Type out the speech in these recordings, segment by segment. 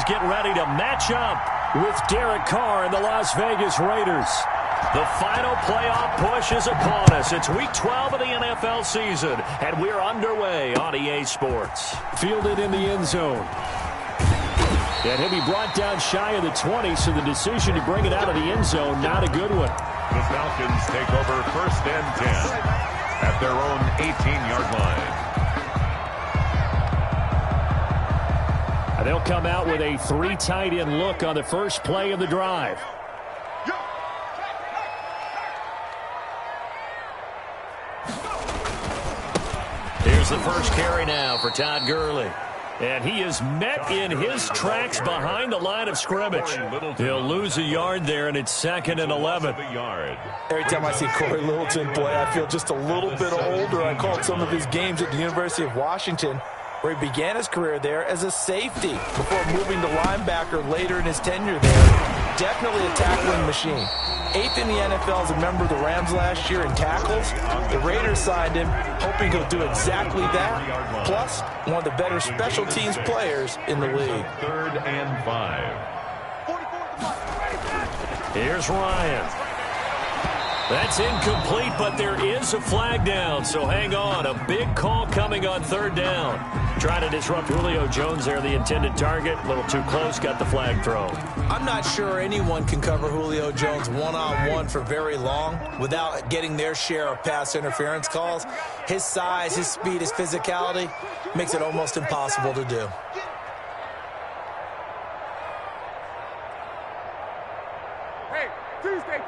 get ready to match up with Derek Carr and the Las Vegas Raiders. The final playoff push is upon us. It's Week 12 of the NFL season, and we're underway on EA Sports. Fielded in the end zone. And he'll be brought down shy of the 20, so the decision to bring it out of the end zone, not a good one. The Falcons take over 1st and 10 at their own 18-yard line. And they'll come out with a 3 tight end look on the first play of the drive. Here's the first carry now for Todd Gurley. And he is met in his tracks behind the line of scrimmage. He'll lose a yard there, and it's 2nd and 11. Every time I see Corey Littleton play, I feel just a little bit older. I called some of his games at the University of Washington, where he began his career there as a safety before moving to linebacker later in his tenure there. Definitely a tackling machine. 8th in the NFL as a member of the Rams last year in tackles. The Raiders signed him, hoping he'll do exactly that. Plus, one of the better special teams players in the league. 3rd and 5. Here's Ryan. That's incomplete, but there is a flag down, so hang on. A big call coming on 3rd down. Trying to disrupt Julio Jones there, the intended target. A little too close, got the flag thrown. I'm not sure anyone can cover Julio Jones one-on-one for very long without getting their share of pass interference calls. His size, his speed, his physicality makes it almost impossible to do. Hey, Tuesday.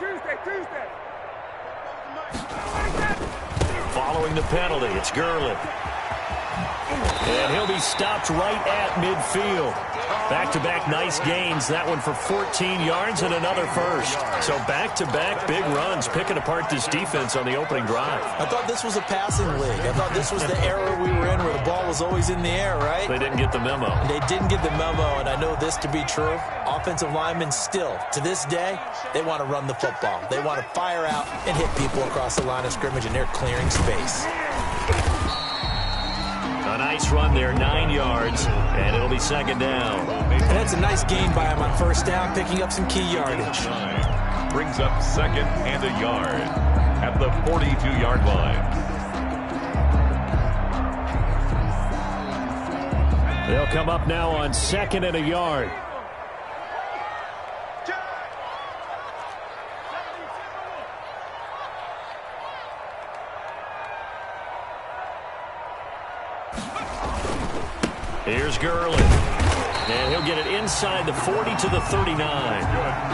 Following the penalty, it's Gurley. And he'll be stopped right at midfield. Back-to-back nice gains. That one for 14 yards and another first. So back-to-back big runs, picking apart this defense on the opening drive. I thought this was a passing league. I thought this was the era we were in where the ball was always in the air, right? They didn't get the memo. They didn't get the memo, and I know this to be true. Offensive linemen still, to this day, they want to run the football. They want to fire out and hit people across the line of scrimmage, and they're clearing space. A nice run there, 9 yards, and it'll be 2nd down. And that's a nice gain by him on 1st down, picking up some key yardage. Brings up 2nd and a yard at the 42-yard line. They'll come up now on 2nd and a yard. Here's Gurley. And he'll get it inside the 40 to the 39.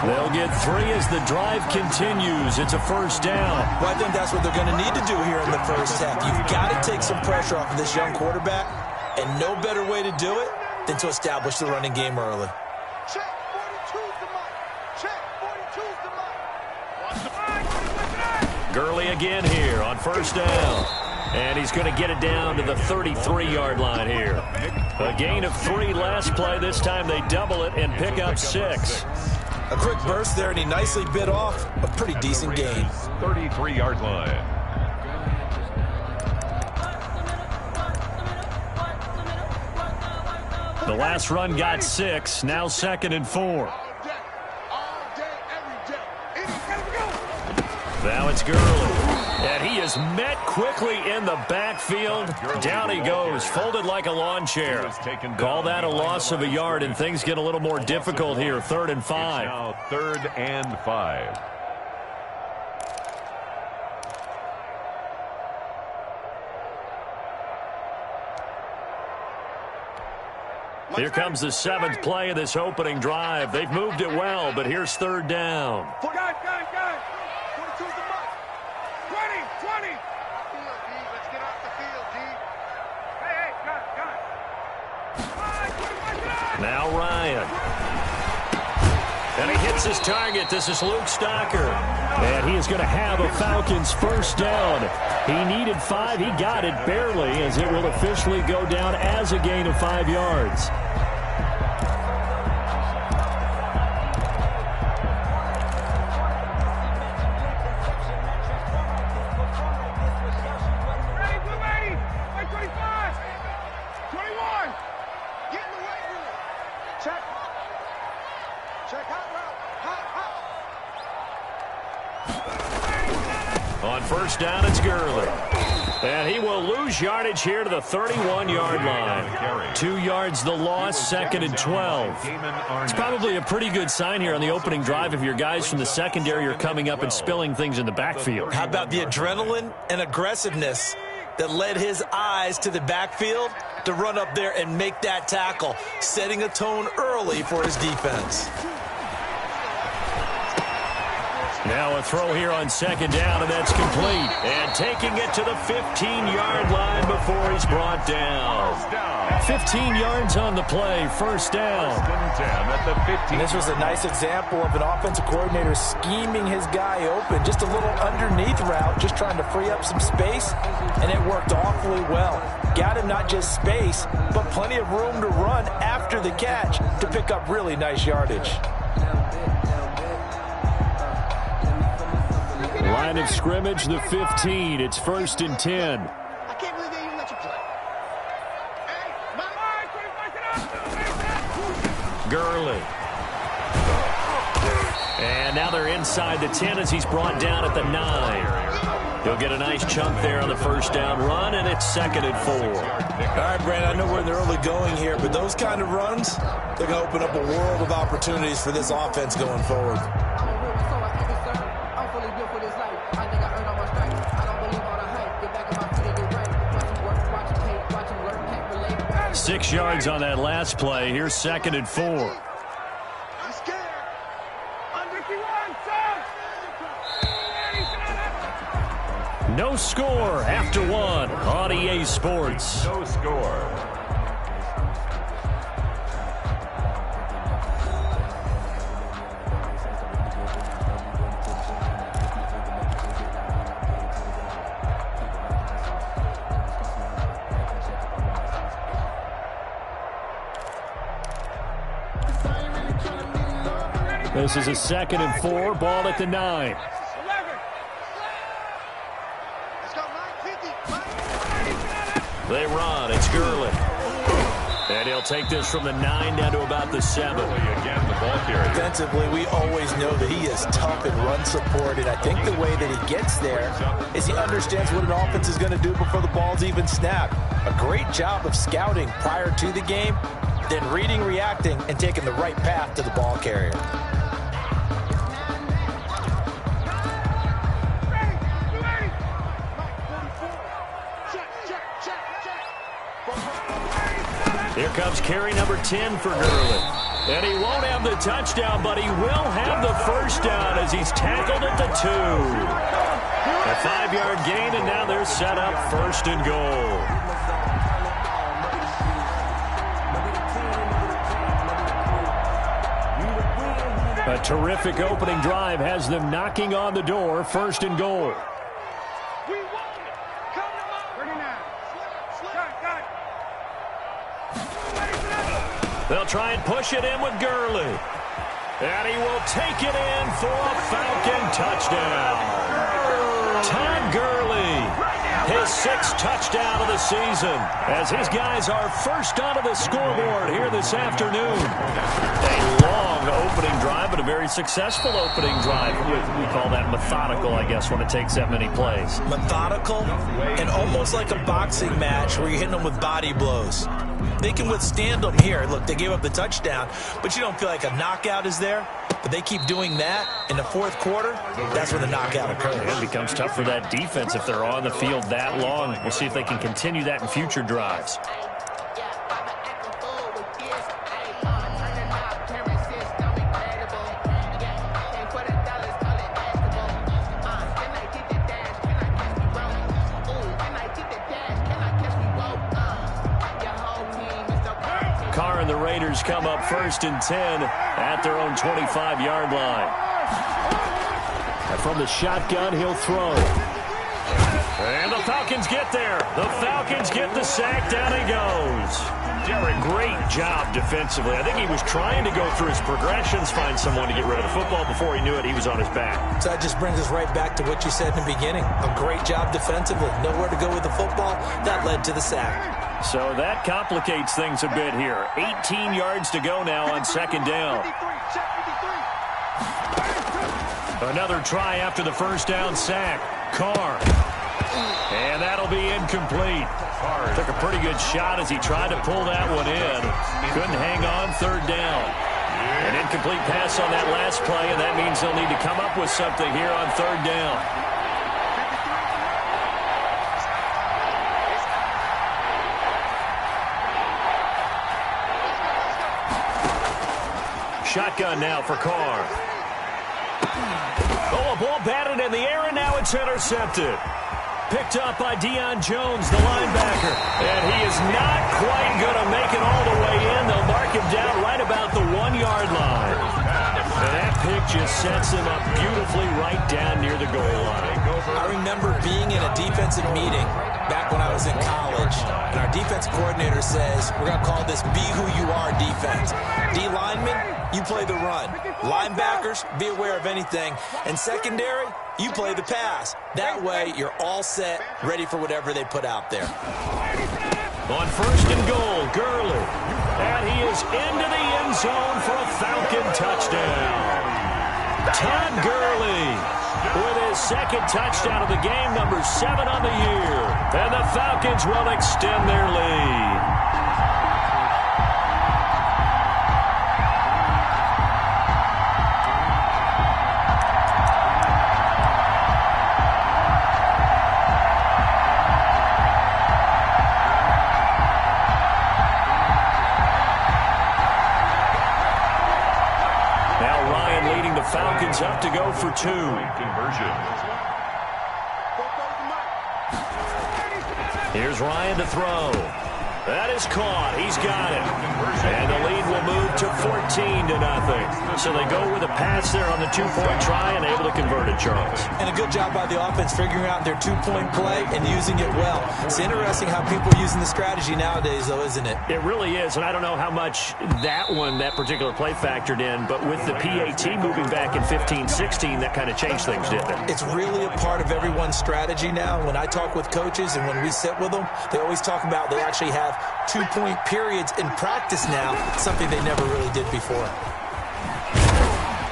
They'll get 3 as the drive continues. It's a 1st down. Well, I think that's what they're going to need to do here in the first half. You've got to take some pressure off of this young quarterback, and no better way to do it than to establish the running game early. Check 42's the mark. Check 42's the mark. Gurley again here on 1st down. And he's going to get it down to the 33-yard line here. A gain of 3 last play. This time they double it and pick up 6. A quick burst there, and he nicely bit off a pretty decent gain. 33-yard line. The last run got 6. Now 2nd and 4. Now it's Gurley. And he is met quickly in the backfield. Down he goes, folded like a lawn chair. Call that a loss of a yard, and things get a little more difficult here. 3rd and 5. Now 3rd and 5. Here comes the 7th play of this opening drive. They've moved it well, but here's 3rd down. Gun. 42's the mark. 20. Let's get off the field, D. Hey, gun. Now Ryan. And he hits his target. This is Luke Stocker. And he is going to have a Falcons 1st down. He needed 5. He got it barely, as it will officially go down as a gain of 5 yards. Check hot route. Hot. On first down, it's Gurley. And he will lose yardage here to the 31-yard line. 2 yards the loss, 2nd and 12. It's probably a pretty good sign here on the opening drive if your guys from the secondary are coming up and spilling things in the backfield. How about the adrenaline and aggressiveness that led his eyes to the backfield to run up there and make that tackle, setting a tone early for his defense. Now a throw here on 2nd down, and that's complete. And taking it to the 15-yard line before he's brought down. 15 yards on the play, first down. And this was a nice example of an offensive coordinator scheming his guy open. Just a little underneath route, just trying to free up some space, and it worked awfully well. Got him not just space, but plenty of room to run after the catch to pick up really nice yardage. Line of scrimmage, the 15. It's 1st and 10. I can't believe they even let you play. Gurley. And now they're inside the 10 as he's brought down at the 9. He'll get a nice chunk there on the first down run, and it's 2nd and 4. All right, Brandon, I know we're in the early going here, but those kind of runs, they're going to open up a world of opportunities for this offense going forward. 6 yards on that last play. Here's 2nd and 4. I'm scared. Under No score after 1 on EA Sports. No score. This is a 2nd and 4, ball at the 9. They run, it's Gurley. And he'll take this from the 9 down to about the 7. Again, the ball carrier. Defensively, we always know that he is tough in run support, and I think the way that he gets there is he understands what an offense is going to do before the ball's even snapped. A great job of scouting prior to the game, then reading, reacting, and taking the right path to the ball carrier. Here comes carry number 10 for Gurley. And he won't have the touchdown, but he will have the first down as he's tackled at the 2. A 5-yard gain, and now they're set up 1st and goal. A terrific opening drive has them knocking on the door, 1st and goal. They'll try and push it in with Gurley. And he will take it in for a Falcon touchdown. Todd Gurley, his 6th touchdown of the season, as his guys are first onto the scoreboard here this afternoon. A long opening drive, but a very successful opening drive. We call that methodical, I guess, when it takes that many plays. Methodical and almost like a boxing match where you're hitting them with body blows. They can withstand them here. Look, they gave up the touchdown, but you don't feel like a knockout is there. But they keep doing that in the 4th quarter. That's when the knockout occurs. It becomes tough for that defense if they're on the field that long. We'll see if they can continue that in future drives. Carr and the Raiders come up 1st and 10 at their own 25-yard line. And from the shotgun, he'll throw. And the Falcons get there. The Falcons get the sack. Down he goes. Derek, great job defensively. I think he was trying to go through his progressions, find someone to get rid of the football. Before he knew it, he was on his back. So that just brings us right back to what you said in the beginning. A great job defensively. Nowhere to go with the football. That led to the sack. So that complicates things a bit here. 18 yards to go now on 2nd down. Another try after the first down sack. Carr. And that'll be incomplete. Took a pretty good shot as he tried to pull that one in. Couldn't hang on, third down. An incomplete pass on that last play, and that means they'll need to come up with something here on third down. Shotgun now for Carr. Oh, a ball batted in the air, and now it's intercepted. Picked up by Deion Jones, the linebacker. And he is not quite going to make it all the way in. They'll mark him down right about the 1-yard line. And that pick just sets him up beautifully right down near the goal line. I remember being in a defensive meeting back when I was in college, and our defense coordinator says, we're going to call this Be Who You Are defense. D linemen, you play the run. Linebackers, be aware of anything. And secondary, you play the pass. That way, you're all set, ready for whatever they put out there. On first and goal, Gurley. And he is into the end zone for a Falcon touchdown. Todd Gurley with his second touchdown of the game, number 7 on the year. And the Falcons will extend their lead. Falcons up to go for 2. Conversion. Here's Ryan to throw. That is caught. He's got it. And the lead will move to 14-0. So they go with a pass there on the 2-point try and able to convert it, Charles. And a good job by the offense figuring out their 2-point play and using it well. It's interesting how people are using the strategy nowadays, though, isn't it? It really is, and I don't know how much that particular play factored in, but with the PAT moving back in 15-16, that kind of changed things, didn't it? It's really a part of everyone's strategy now. When I talk with coaches and when we sit with them, they always talk about they actually have 2-point periods in practice now, something they never really did before.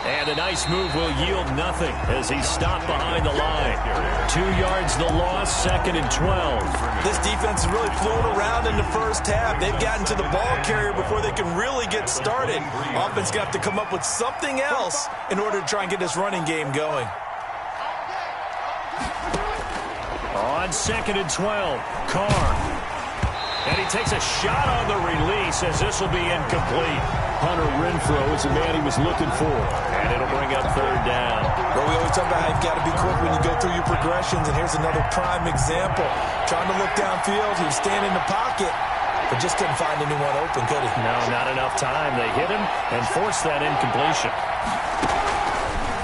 And a nice move will yield nothing as he's stopped behind the line. 2 yards the loss, 2nd and 12. This defense has really flown around in the first half. They've gotten to the ball carrier before they can really get started. Offense got to come up with something else in order to try and get this running game going. On 2nd and 12, Carr. And he takes a shot on the release as this will be incomplete. Hunter Renfrow is the man he was looking for. And it'll bring up third down. Well, we always talk about how you've got to be quick when you go through your progressions, and here's another prime example. Trying to look downfield, he was standing in the pocket, but just couldn't find anyone open, could he? No, not enough time. They hit him and forced that incompletion.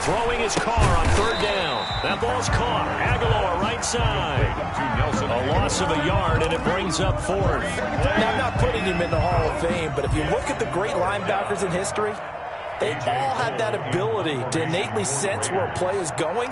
Throwing his Carr on third down. That ball's caught. Aguilar right side. A loss of a yard, and it brings up 4th. Now, I'm not putting him in the Hall of Fame, but if you look at the great linebackers in history, they all have that ability to innately sense where a play is going,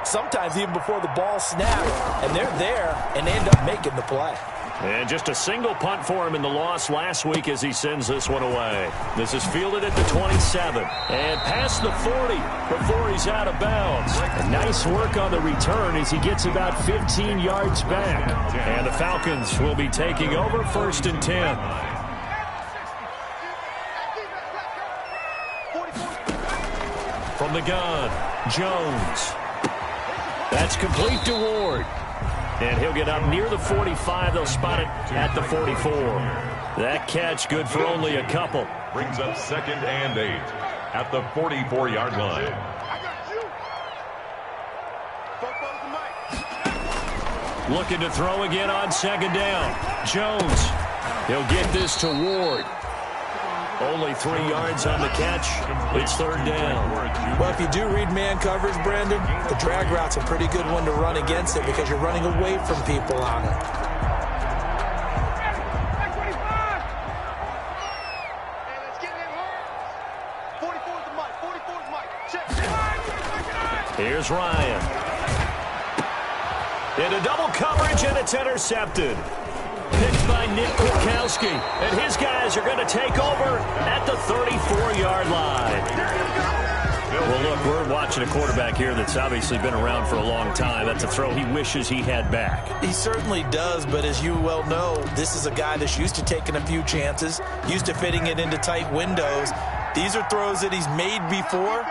sometimes even before the ball snaps, and they're there, and they end up making the play. And just a single punt for him in the loss last week as he sends this one away. This is fielded at the 27. And past the 40 before he's out of bounds. Nice work on the return as he gets about 15 yards back. And the Falcons will be taking over 1st and 10. From the gun, Jones. That's complete to Ward. And he'll get up near the 45. They'll spot it at the 44. That catch good for only a couple. Brings up 2nd and 8 at the 44-yard line. Looking to throw again on 2nd down. Jones. He'll get this to Ward. Only 3 yards on the catch. It's 3rd down. Well, if you do read man coverage, Brandon, the drag route's a pretty good one to run against it because you're running away from people on it. Here's Ryan. Into double coverage, and it's intercepted. Picked by Nick Kwiatkowski, and his guys are going to take over at the 34-yard line. We'll watching a quarterback here that's obviously been around for a long time. That's a throw he wishes he had back. He certainly does, but as you well know, this is a guy that's used to taking a few chances, used to fitting it into tight windows. These are throws that he's made before.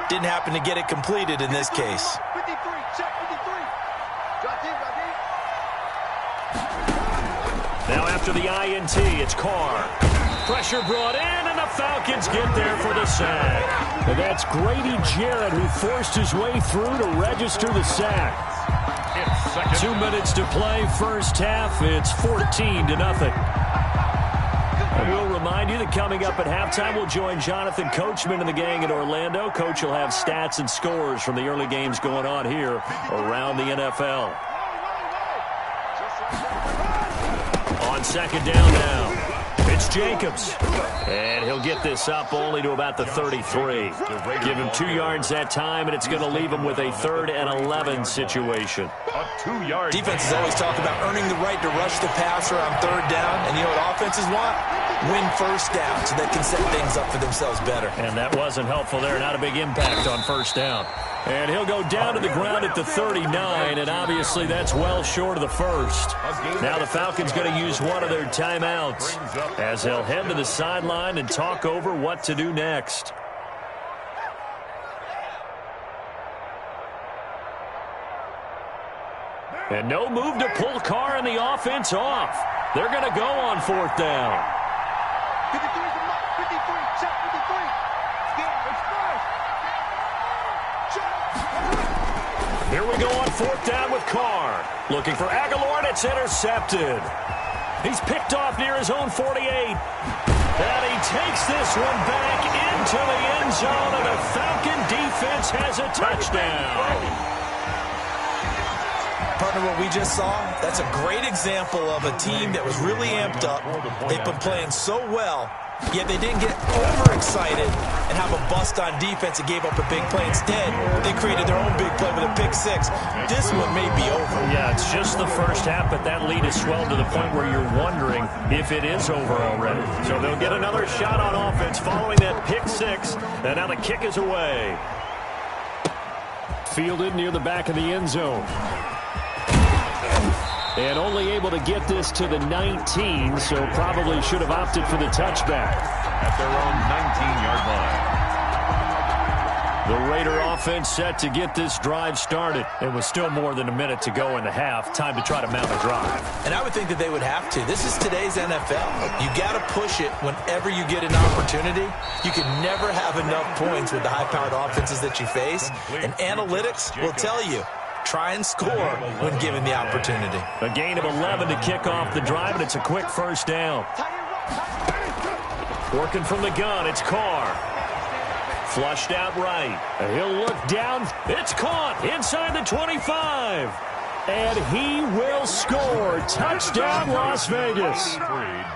Didn't happen to get it completed in this case. 53, check 53. Got deep. Now after the INT, it's Carr. Pressure brought in, and the Falcons get there for the sack. And that's Grady Jarrett who forced his way through to register the sack. 2 minutes to play, first half. It's 14-0. And we'll remind you that coming up at halftime, we'll join Jonathan Coachman and the gang in Orlando. Coach will have stats and scores from the early games going on here around the NFL. On second down now, it's Jacobs. And he'll get this up only to about the 33. Give him 2 yards that time, and it's going to leave him with a 3rd and 11 situation. Defenses always talk about earning the right to rush the passer on 3rd down. And you know what offenses want? Win first down so they can set things up for themselves better. And that wasn't helpful there. Not a big impact on first down. And he'll go down to the ground at the 39, and obviously that's well short of the first. Now the Falcons going to use one of their timeouts as they'll head to the sideline and talk over what to do next. And no move to pull Carr and the offense off. They're going to go on 4th down. 53 is the mark. 53, check 53. Here we go on 4th down with Carr. Looking for Aguilar, and it's intercepted. He's picked off near his own 48. And he takes this one back into the end zone, and the Falcon defense has a touchdown. Partner, what we just saw, that's a great example of a team that was really amped up. They've been playing so well, yet they didn't get overexcited and have a bust on defense and gave up a big play. Instead, they created their own big play with a pick 6. This one may be over. Yeah, it's just the first half, but that lead has swelled to the point where you're wondering if it is over already. So they'll get another shot on offense following that pick 6, and now the kick is away. Fielded near the back of the end zone. And only able to get this to the 19, so probably should have opted for the touchback. At their own 19-yard line. The Raider offense set to get this drive started. It was still more than a minute to go in the half. Time to try to mount a drive. And I would think that they would have to. This is today's NFL. You got to push it whenever you get an opportunity. You can never have enough points with the high-powered offenses that you face. And analytics will tell you, try and score when given the opportunity. A gain of 11 to kick off the drive, and it's a quick first down. Working from the gun, it's Carr. Flushed out right. He'll look down. It's caught inside the 25. And he will score. Touchdown, Las Vegas.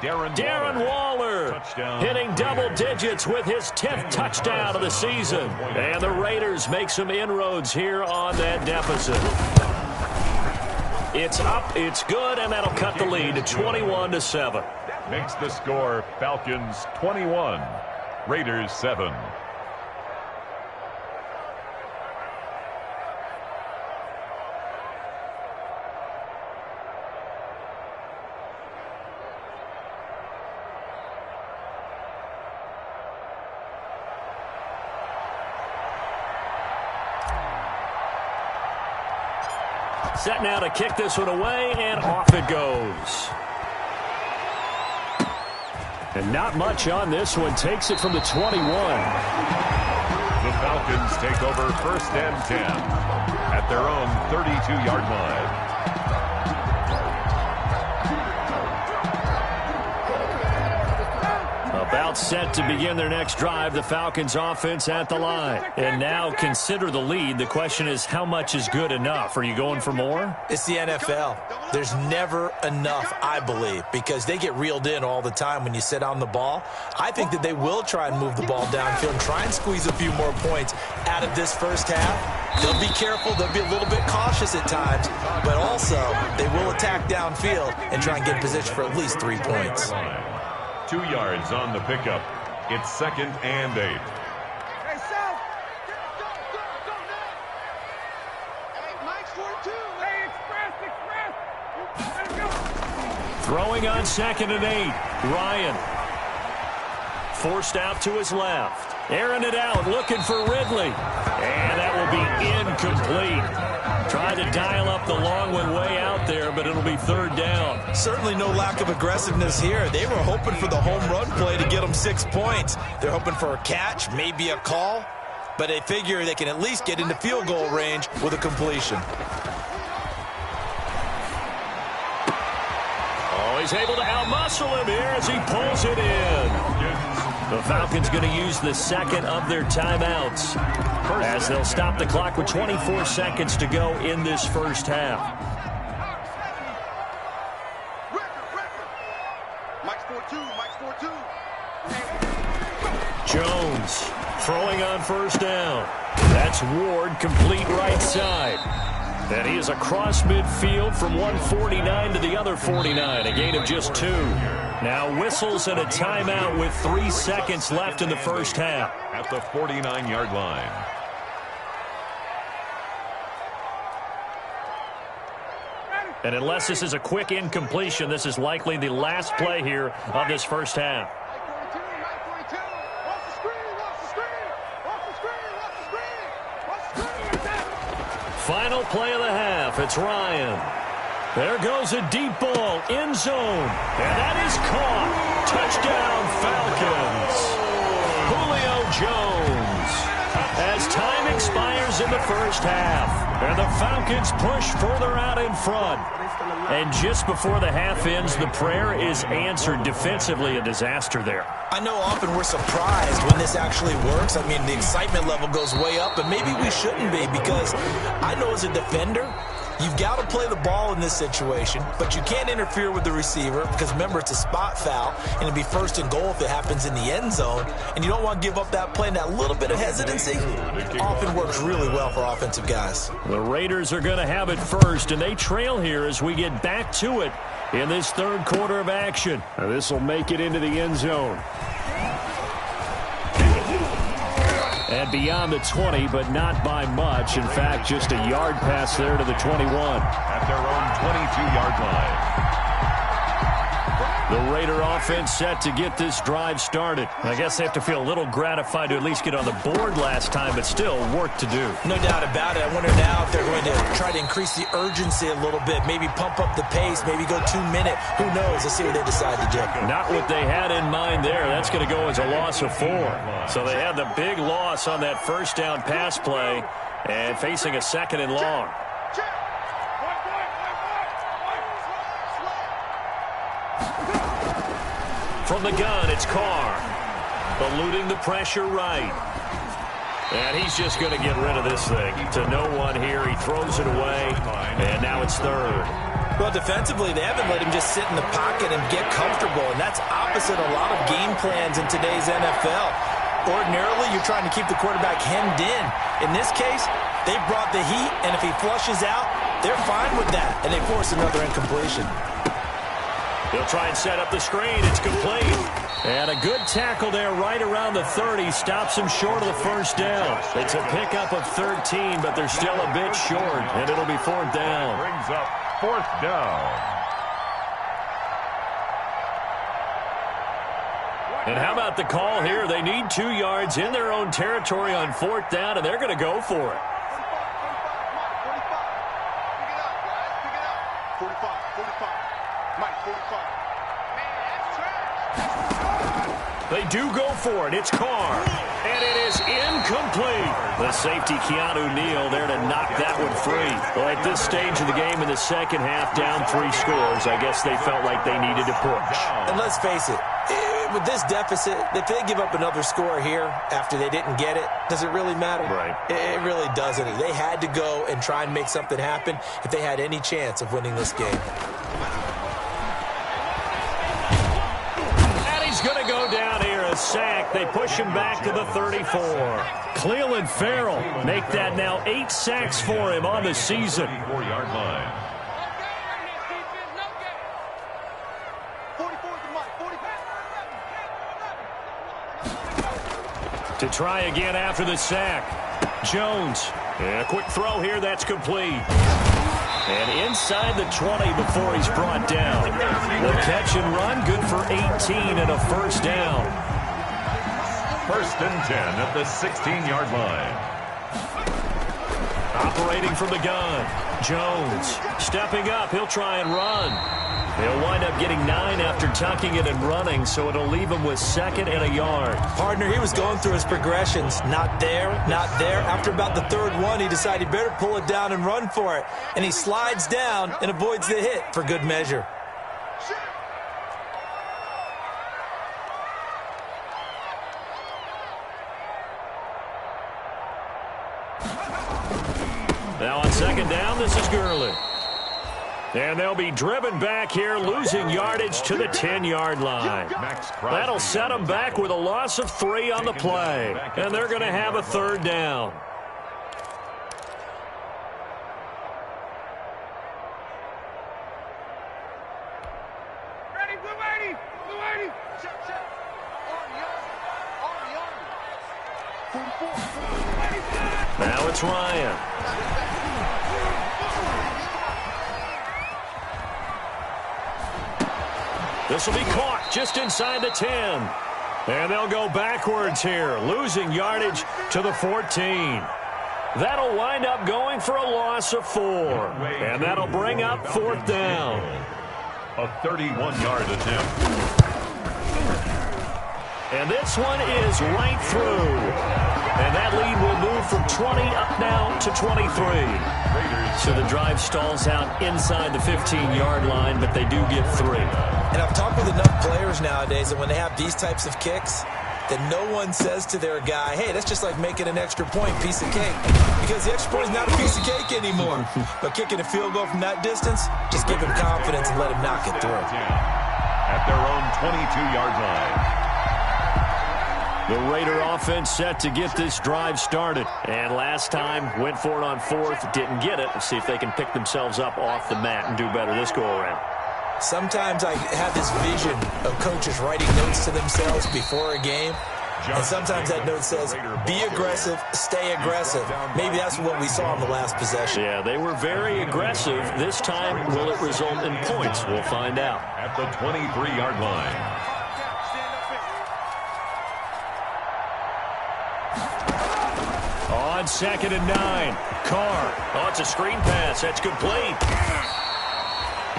Darren Waller hitting double digits with his 10th touchdown of the season. And the Raiders make some inroads here on that deficit. It's up, it's good, and that'll cut the lead to 21-7. Makes the score Falcons 21, Raiders 7. Set now to kick this one away, and off it goes. And not much on this one. Takes it from the 21. The Falcons take over 1st and 10 at their own 32-yard line. About set to begin their next drive. The Falcons offense at the line. And now consider the lead. The question is, how much is good enough? Are you going for more? It's the NFL. There's never enough, I believe, because they get reeled in all the time when you sit on the ball. I think that they will try and move the ball downfield and try and squeeze a few more points out of this first half. They'll be careful. They'll be a little bit cautious at times, but also they will attack downfield and try and get in position for at least 3 points. 2 yards on the pickup. It's 2nd and 8. Hey, South. Go. Throwing on 2nd and 8. Ryan. Forced out to his left. Airing it out, looking for Ridley. And that will be incomplete. Tried to dial up the long one way out there, but it'll be 3rd down. Certainly no lack of aggressiveness here. They were hoping for the home run play to get them 6 points. They're hoping for a catch, maybe a call, but they figure they can at least get into field goal range with a completion. Oh, he's able to outmuscle him here as he pulls it in. The Falcons going to use the 2nd of their timeouts as they'll stop the clock with 24 seconds to go in this first half. Jones throwing on 1st down. That's Ward, complete right side. And he is across midfield from 149 to the other 49, a gain of just 2. Now whistles and a timeout with 3 seconds left in the first half. At the 49-yard line. And unless this is a quick incompletion, this is likely the last play here of this first half. Final play of the half. It's Ryan. There goes a deep ball, end zone, and that is caught. Touchdown, Falcons. Julio Jones. As time expires in the first half, and the Falcons push further out in front. And just before the half ends, the prayer is answered. Defensively, a disaster there. I know often we're surprised when this actually works. I mean, the excitement level goes way up, and maybe we shouldn't be, because I know as a defender, you've got to play the ball in this situation, but you can't interfere with the receiver because, remember, it's a spot foul, and it'll be 1st and goal if it happens in the end zone, and you don't want to give up that play. And that little bit of hesitancy often works really well for offensive guys. The Raiders are going to have it first, and they trail here as we get back to it in this 3rd quarter of action. This will make it into the end zone. And beyond the 20, but not by much. In fact, just a yard pass there to the 21. At their own 22-yard line. The Raider offense set to get this drive started. I guess they have to feel a little gratified to at least get on the board last time, but still work to do. No doubt about it. I wonder now if they're going to try to increase the urgency a little bit, maybe pump up the pace, maybe go 2-minute. Who knows? Let's see what they decide to do. Not what they had in mind there. That's going to go as a loss of 4. So they had the big loss on that 1st down pass play and facing a 2nd and long. From the gun, it's Carr. Eluding the pressure right. And he's just going to get rid of this thing. To no one here. He throws it away. And now it's 3rd. Well, defensively, they haven't let him just sit in the pocket and get comfortable. And that's opposite a lot of game plans in today's NFL. Ordinarily, you're trying to keep the quarterback hemmed in. In this case, they brought the heat. And if he flushes out, they're fine with that. And they force another incompletion. He'll try and set up the screen. It's complete. And a good tackle there right around the 30. Stops him short of the 1st down. It's a pickup of 13, but they're still a bit short. And it'll be 4th down. Brings up 4th down. And how about the call here? They need 2 yards in their own territory on 4th down, and they're going to go for it. 45. Mike, 45. They do go for it. It's Carr. And it is incomplete. The safety, Keanu Neal, there to knock that one free. Well, at this stage of the game in the second half, down 3 scores, I guess they felt like they needed to push. And let's face it, with this deficit, if they give up another score here after they didn't get it, does it really matter? Right. It really doesn't. They had to go and try and make something happen if they had any chance of winning this game. Going to go down here, a sack. They push him back to the 34. Cleveland Farrell make that now 8 sacks for him on the season. 4-yard line. To try again after the sack. Jones. And a quick throw here, that's complete. And inside the 20 before he's brought down. The catch and run, good for 18 and a first down. 1st and 10 at the 16-yard line. Operating from the gun. Jones stepping up. He'll try and run. He'll wind up getting 9 after tucking it and running, so it'll leave him with 2nd and a yard. Partner, he was going through his progressions. Not there, not there. After about the 3rd one, he decided he better pull it down and run for it. And he slides down and avoids the hit for good measure. Now on 2nd down, this is Gurley. And they'll be driven back here, losing yardage to the 10-yard line. That'll set them back with a loss of 3 on the play. And they're going to have a 3rd down. Ready, blue 80, blue 80. Check. Army. Now it's Ryan. This will be caught just inside the 10. And they'll go backwards here, losing yardage to the 14. That'll wind up going for a loss of 4. And that'll bring up 4th down. A 31-yard attempt. And this one is right through. And that lead will move from 20 up now to 23. So the drive stalls out inside the 15-yard line, but they do get 3. And I've talked with enough players nowadays that when they have these types of kicks, that no one says to their guy, hey, that's just like making an extra point, piece of cake. Because the extra point is not a piece of cake anymore. But kicking a field goal from that distance, just give him confidence and let him knock it through. At their own 22-yard line. The Raider offense set to get this drive started. And last time, went for it on 4th, didn't get it. Let's see if they can pick themselves up off the mat and do better this go-around. Sometimes I have this vision of coaches writing notes to themselves before a game. And sometimes that note says, be aggressive, stay aggressive. Maybe that's what we saw in the last possession. Yeah, they were very aggressive. This time, will it result in points? We'll find out. At the 23-yard line. On 2nd and 9, Carr. Oh, it's a screen pass. That's complete.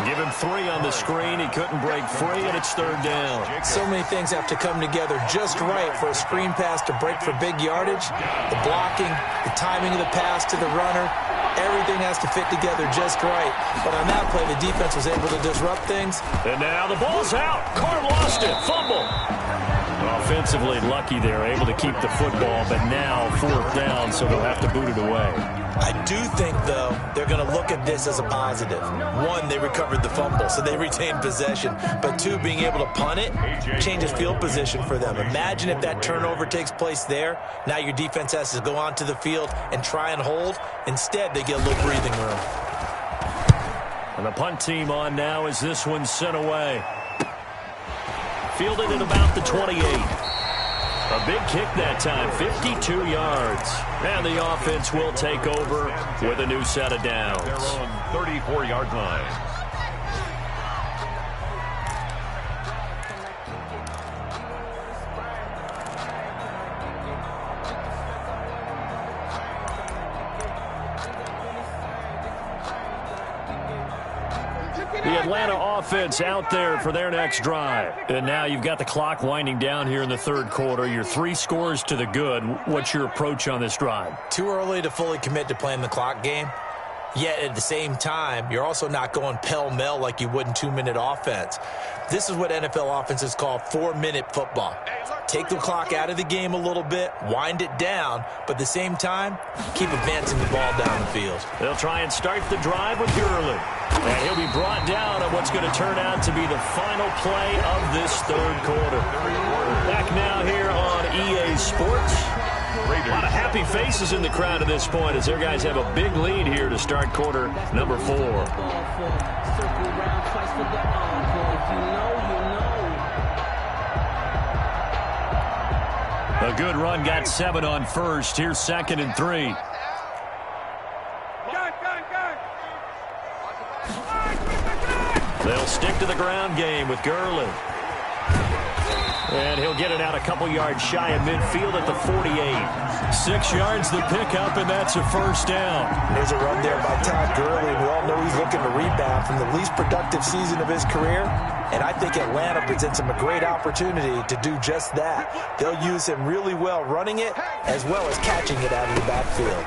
Give him 3 on the screen. He couldn't break free, and it's 3rd down. So many things have to come together just right for a screen pass to break for big yardage. The blocking, the timing of the pass to the runner, everything has to fit together just right. But on that play, the defense was able to disrupt things. And now the ball's out. Carr lost it. Fumble. Offensively lucky they're able to keep the football, but now 4th down, so they'll have to boot it away. I do think, though, they're going to look at this as a positive. 1, they recovered the fumble, so they retained possession. But 2, being able to punt it changes field position for them. Imagine if that turnover takes place there. Now your defense has to go onto the field and try and hold. Instead, they get a little breathing room. And the punt team on now as this one's sent away. Fielded at about the 28. A big kick that time, 52 yards. And the offense will take over with a new set of downs. Their own 34-yard line. The Atlanta offense out there for their next drive. And now you've got the clock winding down here in the 3rd quarter. You're 3 scores to the good. What's your approach on this drive? Too early to fully commit to playing the clock game. Yet at the same time, you're also not going pell-mell like you would in 2-minute offense. This is what NFL offenses call 4-minute football. Take the clock out of the game a little bit, wind it down, but at the same time, keep advancing the ball down the field. They'll try and start the drive with Gurley. And he'll be brought down on what's going to turn out to be the final play of this 3rd quarter. Back now here on EA Sports. A lot of happy faces in the crowd at this point as their guys have a big lead here to start quarter number 4. A good run, got 7 on first. Here's 2nd and 3. Gun. They'll stick to the ground game with Gurley. And he'll get it out a couple yards shy of midfield at the 48. 6 yards the pickup, and that's a first down. There's a run there by Todd Gurley. We all know he's looking to rebound from the least productive season of his career. And I think Atlanta presents him a great opportunity to do just that. They'll use him really well running it as well as catching it out of the backfield.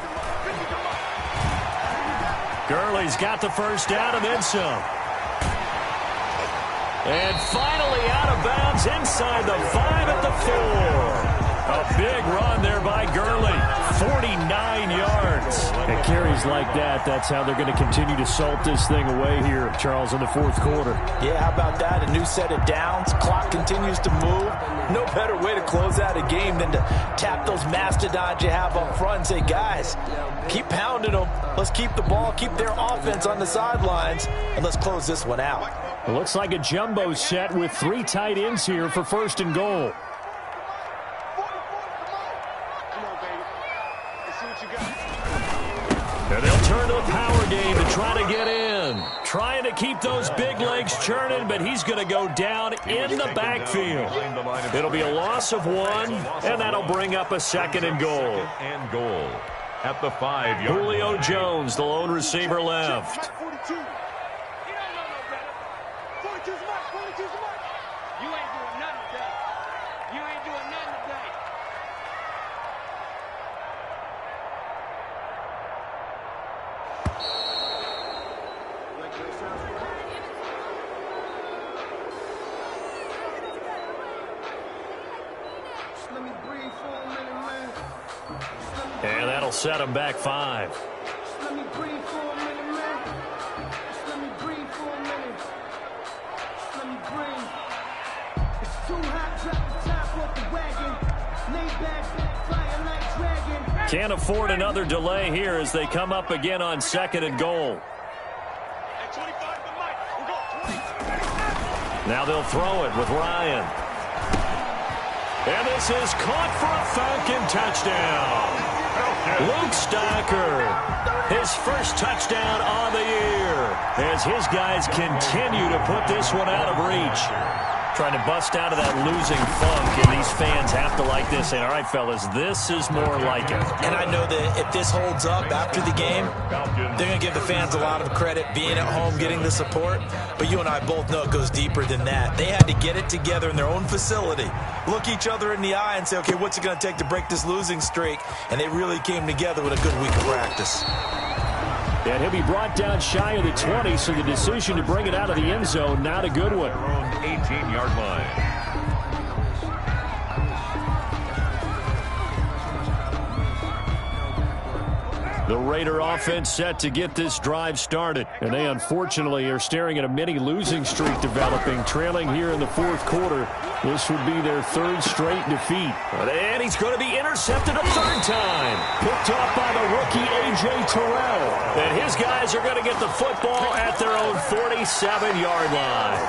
Gurley's got the first down and then some. And finally out of bounds inside the 5 at the 4. A big run there by Gurley. 49 yards. And carries like that, that's how they're going to continue to salt this thing away here, Charles, in the fourth quarter. Yeah, how about that? A new set of downs. Clock continues to move. No better way to close out a game than to tap those mastodons you have up front and say, guys, keep pounding them. Let's keep the ball, keep their offense on the sidelines, and let's close this one out. It looks like a jumbo set with 3 tight ends here for first and goal. And they'll turn to the power game to try to get in. Trying to keep those big legs churning, but he's going to go down in the backfield. It'll be a loss of 1, and that'll bring up a second and goal. At the 5 yard Julio Jones, the lone receiver left. And that'll set him back 5. Let me breathe for a minute, man. Let me breathe for a minute. Let me breathe. It's too hot, drop the top off the wagon. Lay back, flying like dragon. Can't afford another delay here as they come up again on second and goal. Now they'll throw it with Ryan. And this is caught for a Falcon touchdown. Luke Stocker, his first touchdown on the year, as his guys continue to put this one out of reach. Trying to bust out of that losing funk, and these fans have to like this. And all right, fellas, this is more like it. And I know that if this holds up after the game, they're going to give the fans a lot of credit, being at home, getting the support. But you and I both know it goes deeper than that. They had to get it together in their own facility, look each other in the eye and say, okay, what's it going to take to break this losing streak? And they really came together with a good week of practice. And he'll be brought down shy of the 20, so the decision to bring it out of the end zone, not a good one. 18-yard line. The Raider offense set to get this drive started. And they unfortunately are staring at a mini losing streak developing, trailing here in the fourth quarter. This would be their 3rd straight defeat. And he's going to be intercepted a 3rd time. Picked off by the rookie A.J. Terrell. And his guys are going to get the football at their own 47-yard line.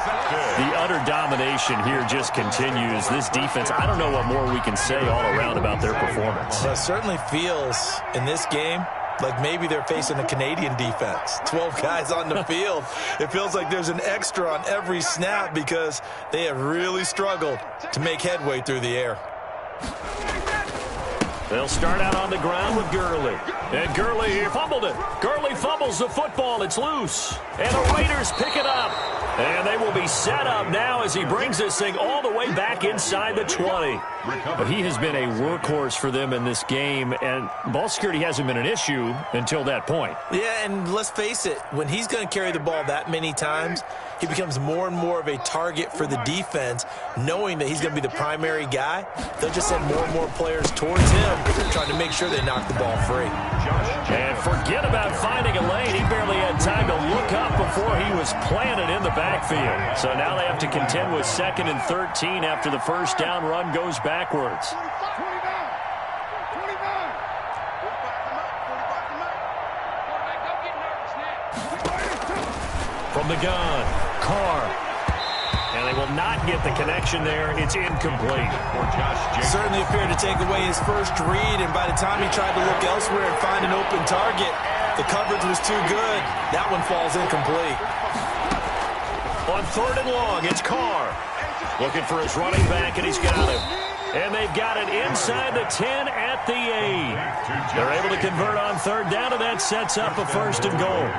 The utter domination here just continues. This defense, I don't know what more we can say all around about their performance. Well, it certainly feels in this game like maybe they're facing a Canadian defense. 12 guys on the field. It feels like there's an extra on every snap because they have really struggled to make headway through the air. They'll start out on the ground with Gurley. And Gurley fumbled it. Gurley fumbles the football. It's loose. And the Raiders pick it up. And they will be set up now as he brings this thing all the way back inside the 20. But he has been a workhorse for them in this game, and ball security hasn't been an issue until that point. Yeah, and let's face it, when he's going to carry the ball that many times, he becomes more and more of a target for the defense, knowing that he's going to be the primary guy. They'll just send more and more players towards him, trying to make sure they knock the ball free. And forget about finding a lane. He barely had time to look up before he was planted in the backfield. So now they have to contend with 2nd and 13 after the first down run goes backwards. From the gun, Carr. And they will not get the connection there. It's incomplete. Certainly appeared to take away his first read, and by the time he tried to look elsewhere and find an open target, the coverage was too good. That one falls incomplete. On 3rd and long, it's Carr. Looking for his running back, and he's got him. And they've got it inside the 10 at the 8. They're able to convert on 3rd down, and that sets up a 1st and goal.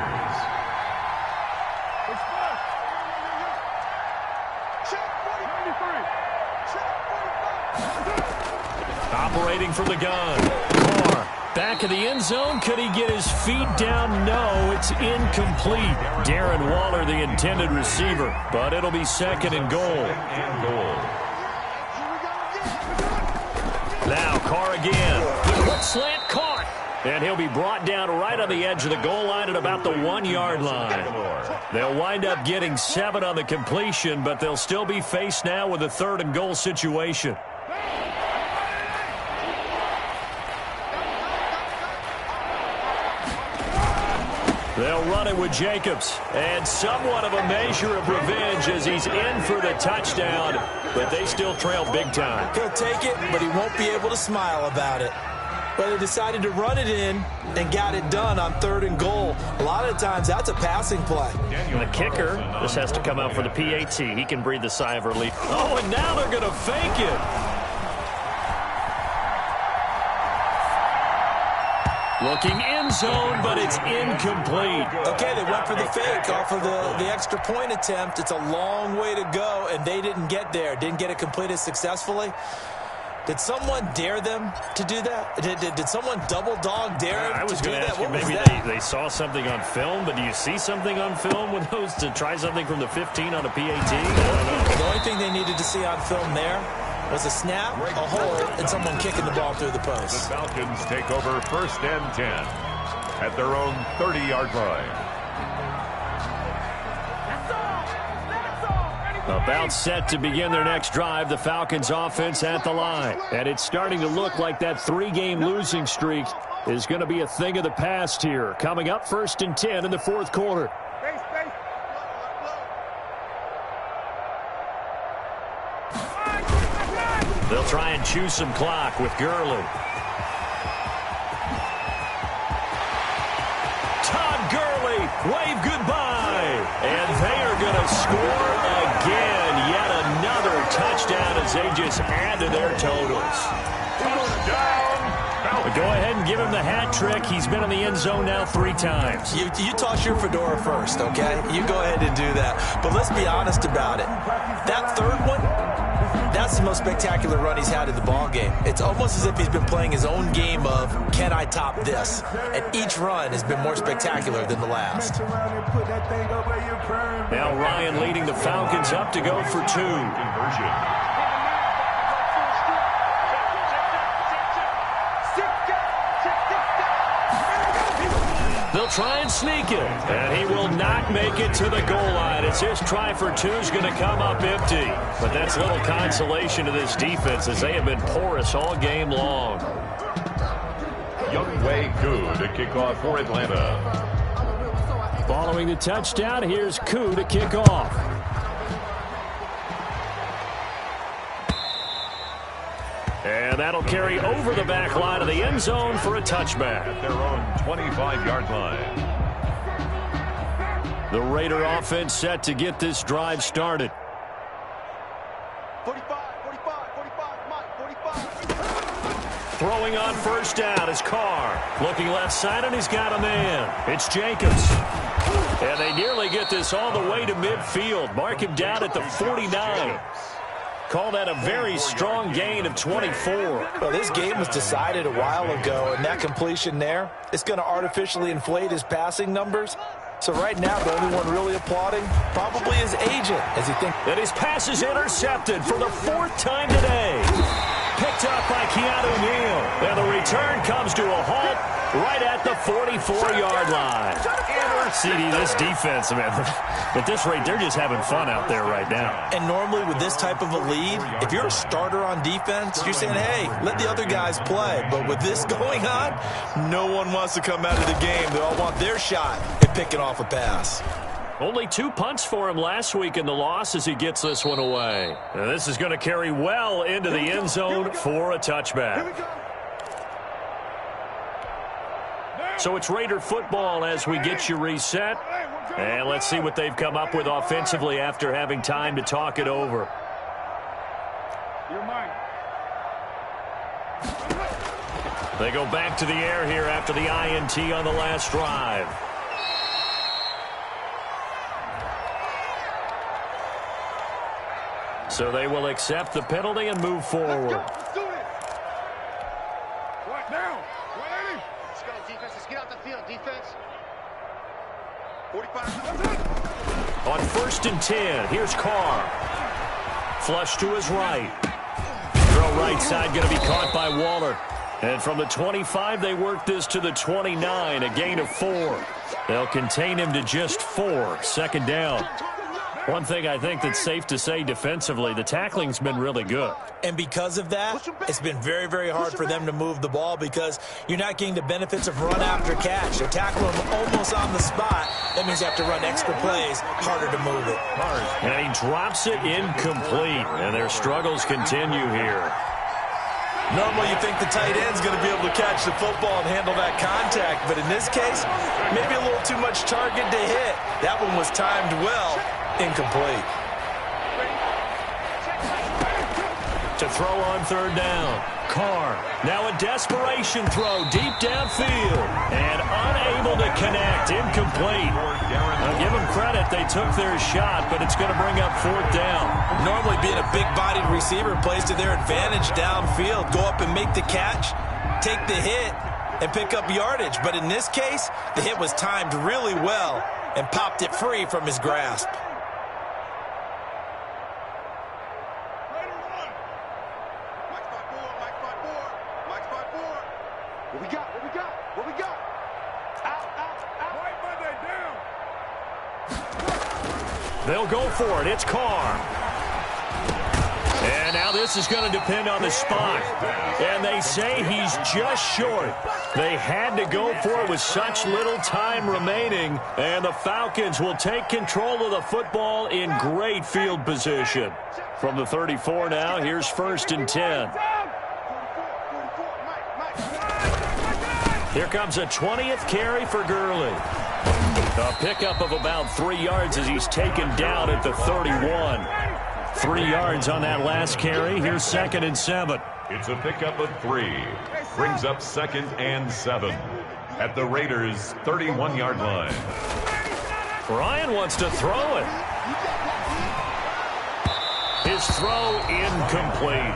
Operating from the gun. Carr back in the end zone. Could he get his feet down? No, it's incomplete. Darren Waller, the intended receiver, but it'll be 2nd and goal. Now Carr again. The quick slant caught. And he'll be brought down right on the edge of the goal line at about the 1-yard line. They'll wind up getting 7 on the completion, but they'll still be faced now with a 3rd and goal situation. They'll run it with Jacobs. And somewhat of a measure of revenge as he's in for the touchdown. But they still trail big time. He'll take it, but he won't be able to smile about it. But they decided to run it in and got it done on 3rd and goal. A lot of times that's a passing play. And the kicker, this has to come out for the PAT. He can breathe a sigh of relief. Oh, and now they're going to fake it. Looking end zone, but it's incomplete. Okay, they went for the fake off of the extra point attempt. It's a long way to go, and they didn't get there. Didn't get it completed successfully. Did someone dare them to do that? Did someone double dog dare them to do that? What was that? Maybe they saw something on film, but do you see something on film with those to try something from the 15 on a PAT? I don't know. The only thing they needed to see on film there was a snap, a hold, and someone kicking the ball through the post. The Falcons take over 1st and 10 at their own 30-yard line. About set to begin their next drive, the Falcons offense at the line. And it's starting to look like that 3-game losing streak is going to be a thing of the past here. Coming up 1st and 10 in the 4th quarter. They'll try and chew some clock with Gurley. Todd Gurley, wave goodbye. And they are going to score again. Yet another touchdown as they just add to their totals. But go ahead and give him the hat trick. He's been in the end zone now 3 times. You toss your fedora first, okay? You go ahead and do that. But let's be honest about it. That 3rd one, that's the most spectacular run he's had in the ball game. It's almost as if he's been playing his own game of, can I top this? And each run has been more spectacular than the last. Now Ryan leading the Falcons up to go for 2. Conversion. They'll try and sneak it, and he will not make it to the goal line. It's his try for 2 is going to come up empty. But that's little consolation to this defense as they have been porous all game long. Younghoe Koo to kick off for Atlanta. Following the touchdown, here's Koo to kick off. And that'll carry over the back line of the end zone for a touchback. At their own 25-yard line. The Raider offense set to get this drive started. 45, Mike, 45. Throwing on 1st down is Carr. Looking left side, and he's got a man. It's Jacobs. And they nearly get this all the way to midfield. Mark him down at the 49. Call that a very strong gain of 24. Well, this game was decided a while ago, and that completion there is going to artificially inflate his passing numbers. So right now, the only one really applauding probably his agent, as he thinks. And his pass is intercepted for the 4th time today. Picked up by Keanu Neal. And the return comes to a halt right at the 44-yard line. CD, this defense, man, at this rate, they're just having fun out there right now. And normally with this type of a lead, if you're a starter on defense, you're saying, hey, let the other guys play. But with this going on, no one wants to come out of the game. They all want their shot at picking off a pass. Only 2 punts for him last week in the loss as he gets this one away. And this is going to carry well into the end zone for a touchback. So it's Raider football as we get you reset. And let's see what they've come up with offensively after having time to talk it over. You're mine. They go back to the air here after the INT on the last drive. So they will accept the penalty and move forward. Let's do it. Right now. 180. Let's go, defense. Let's get out the field, defense. 45. On 1st and 10, here's Carr. Flush to his right. Throw right side going to be caught by Waller. And from the 25, they work this to the 29, a gain of 4. They'll contain him to just 4, second down. One thing I think that's safe to say defensively, the tackling's been really good. And because of that, it's been very, very hard for them to move the ball because you're not getting the benefits of run after catch. They're tackling him almost on the spot. That means you have to run extra plays, harder to move it. And he drops it incomplete, and their struggles continue here. Normally you think the tight end's going to be able to catch the football and handle that contact, but in this case, maybe a little too much target to hit. That one was timed well. Incomplete. To throw on 3rd down. Carr. Now a desperation throw deep downfield. And unable to connect. Incomplete. Now give them credit. They took their shot, but it's going to bring up 4th down. Normally being a big-bodied receiver plays to their advantage downfield. Go up and make the catch, take the hit, and pick up yardage. But in this case, the hit was timed really well and popped it free from his grasp. What we got? What we got? What we got? Out, out, out. White Monday, down. They'll go for it. It's Carr. And now this is going to depend on the spot. And they say he's just short. They had to go for it with such little time remaining. And the Falcons will take control of the football in great field position. From the 34 now, here's 1st and 10. Here comes a 20th carry for Gurley. A pickup of about 3 yards as he's taken down at the 31. 3 yards on that last carry. Here's 2nd and 7. It's a pickup of 3. Brings up 2nd and 7 at the Raiders' 31-yard line. Ryan wants to throw it. His throw incomplete.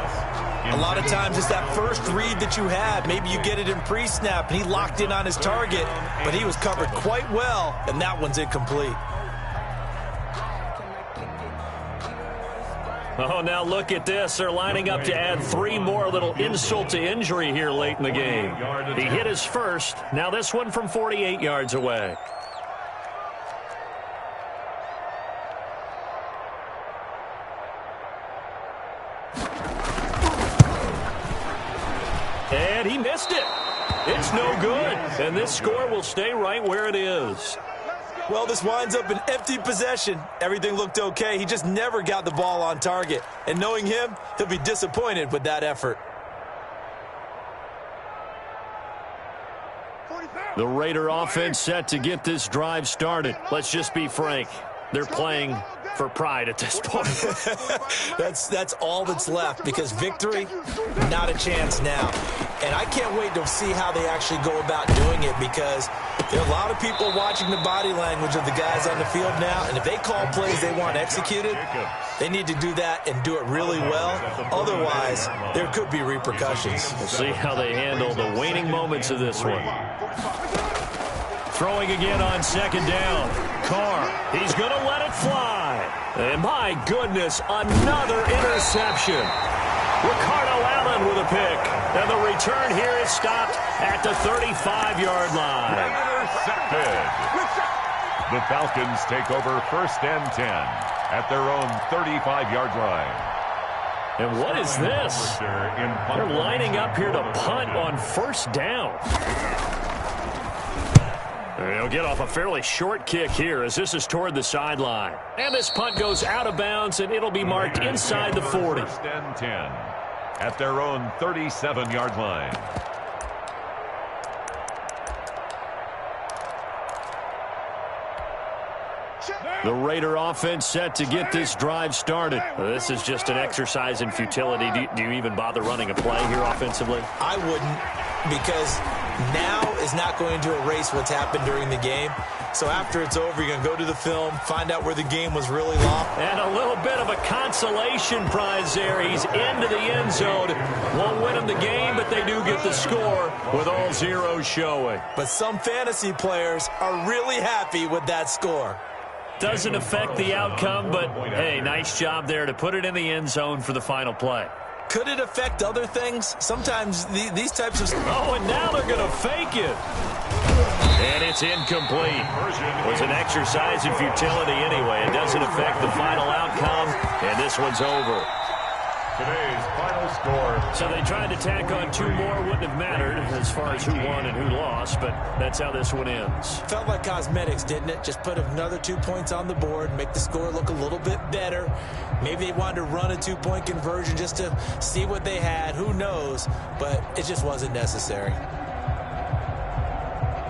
A lot of times it's that first read that you had. Maybe you get it in pre-snap, and he locked in on his target, but he was covered quite well, and that one's incomplete. Oh, now look at this. They're lining up to add 3 more, little insult to injury here late in the game. He hit his first. Now this one from 48 yards away. And he missed it. It's no good. And this score will stay right where it is. Well, this winds up an empty possession. Everything looked okay. He just never got the ball on target. And knowing him, he'll be disappointed with that effort. The Raider offense set to get this drive started. Let's just be frank. They're playing for pride at this point. That's all that's left, because victory, not a chance now. And I can't wait to see how they actually go about doing it, because there are a lot of people watching the body language of the guys on the field now, and if they call plays they want executed, they need to do that and do it really well. Otherwise, there could be repercussions. We'll see how they handle the waning moments of this one. Throwing again on 2nd down. Carr, he's going to let it fly. And my goodness, another interception. Ricardo Allen with a pick. And the return here is stopped at the 35-yard line. Intercepted. The Falcons take over 1st and 10 at their own 35-yard line. And what is this? They're lining up here to punt on 1st down. They'll get off a fairly short kick here as this is toward the sideline. And this punt goes out of bounds, and it'll be marked inside the 40. 1st and 10 at their own 37-yard line. The Raider offense set to get this drive started. This is just an exercise in futility. Do you even bother running a play here offensively? I wouldn't, because now is not going to erase what's happened during the game. So after it's over, you're going to go to the film, find out where the game was really long. And a little bit of a consolation prize there. He's into the end zone. Won't win him the game, but they do get the score with all zeros showing. But some fantasy players are really happy with that score. Doesn't affect the outcome, but, hey, nice job there to put it in the end zone for the final play. Could it affect other things? Sometimes these types of... Oh, and now they're going to fake it. And it's incomplete. It was an exercise in futility anyway. It doesn't affect the final outcome, and this one's over. Today's final score. So they tried to tack on 2 more. Wouldn't have mattered as far as who won and who lost, but that's how this one ends. Felt like cosmetics, didn't it? Just put another 2 points on the board, make the score look a little bit better. Maybe they wanted to run a 2-point conversion just to see what they had. Who knows? But it just wasn't necessary.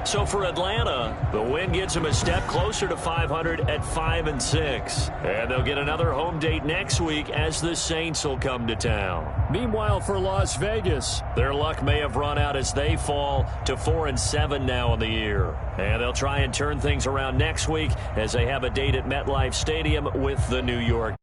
So for Atlanta, the win gets them a step closer to 500 at 5-6. And they'll get another home date next week as the Saints will come to town. Meanwhile, for Las Vegas, their luck may have run out as they fall to 4-7 now in the year. And they'll try and turn things around next week as they have a date at MetLife Stadium with the New York